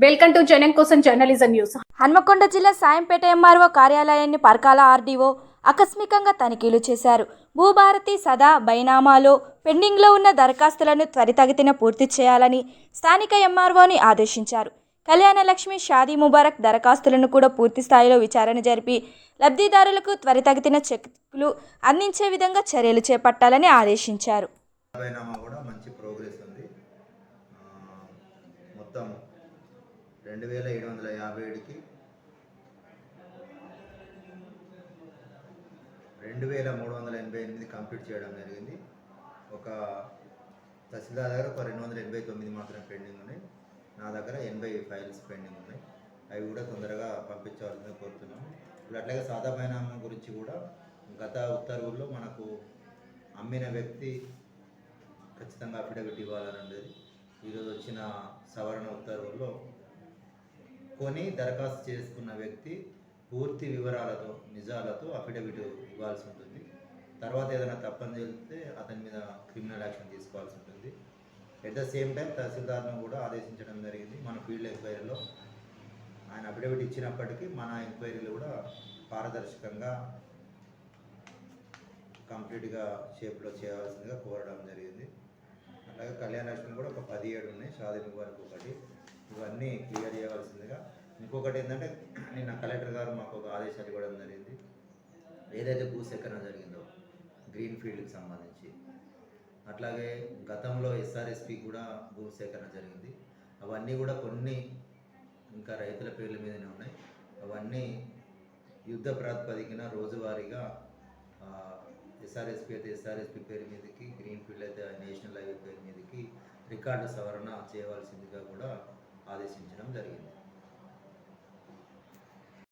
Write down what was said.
Welcome to జనం కోసం journalism news. Hanamkonda జిల్లా సాయంపేట ఎంఆర్ఓ కార్యాలయాన్ని పరకాల ఆర్డీఓ ఆకస్మికంగా తనిఖీలు చేశారు. భూభారతి సదా బైనామాలో పెండింగ్లో ఉన్న దరఖాస్తులను త్వరితగతిన పూర్తి చేయాలని స్థానిక ఎంఆర్ఓని ఆదేశించారు. కళ్యాణలక్ష్మి, షాదీ ముబారక్ దరఖాస్తులను కూడా పూర్తి స్థాయిలో విచారణ జరిపి లబ్ధిదారులకు త్వరితగతిన చెక్కులు అందించే విధంగా చర్యలు చేపట్టాలని ఆదేశించారు. మొత్తం 2757కి 2388 కంప్లీట్ చేయడం జరిగింది. ఒక తహసీల్దార్ దగ్గర ఒక 289 మాత్రం పెండింగ్ ఉన్నాయి. నా దగ్గర 80 ఫైల్స్ పెండింగ్ ఉన్నాయి. అవి కూడా తొందరగా పంపించవలసిందిగా కోరుతున్నాము. అట్లాగే సాదా బైనామా గురించి కూడా గత ఉత్తర్వుల్లో మనకు అమ్మిన వ్యక్తి ఖచ్చితంగా అఫిడవిట్ ఇవ్వాలని ఉండేది. ఈరోజు వచ్చిన సవరణ ఉత్తర్వుల్లో కొని దరఖాస్తు చేసుకున్న వ్యక్తి పూర్తి వివరాలతో నిజాలతో అఫిడవిట్ ఇవ్వాల్సి ఉంటుంది. తర్వాత ఏదైనా తప్పని తెలిస్తే అతని మీద క్రిమినల్ యాక్షన్ తీసుకోవాల్సి ఉంటుంది. ఎట్ ద సేమ్ టైం తహసీల్దార్ను కూడా ఆదేశించడం జరిగింది. మన ఫీల్డ్ ఎంక్వైరీలో ఆయన అఫిడవిట్ ఇచ్చినప్పటికీ మన ఎంక్వైరీలు కూడా పారదర్శకంగా కంప్లీట్గా షేప్లో చేయాల్సిందిగా కోరడం జరిగింది. అలాగే కళ్యాణలక్ష్మి కూడా ఒక 17 ఉన్నాయి, షాదీ ముబారక్ ఒకటి, ఇవన్నీ క్లియర్ చేయవలసిందిగా. ఇంకొకటి ఏంటంటే నిన్న కలెక్టర్ గారు మాకు ఒక ఆదేశాలు ఇవ్వడం జరిగింది. ఏదైతే భూసేకరణ జరిగిందో గ్రీన్ ఫీల్డ్కి సంబంధించి, అట్లాగే గతంలో ఎస్ఆర్ఎస్పి కూడా భూసేకరణ జరిగింది. అవన్నీ కూడా కొన్ని ఇంకా రైతుల పేర్ల మీదనే ఉన్నాయి. అవన్నీ యుద్ధ ప్రాతిపదికన రోజువారీగా ఎస్ఆర్ఎస్పి అయితే ఎస్ఆర్ఎస్పి పేరు మీదకి, గ్రీన్ ఫీల్డ్ అయితే నేషనల్ హైవే పేరు మీదకి రికార్డు సవరణ చేయవలసిందిగా కూడా ఆదేశించడం జరిగింది.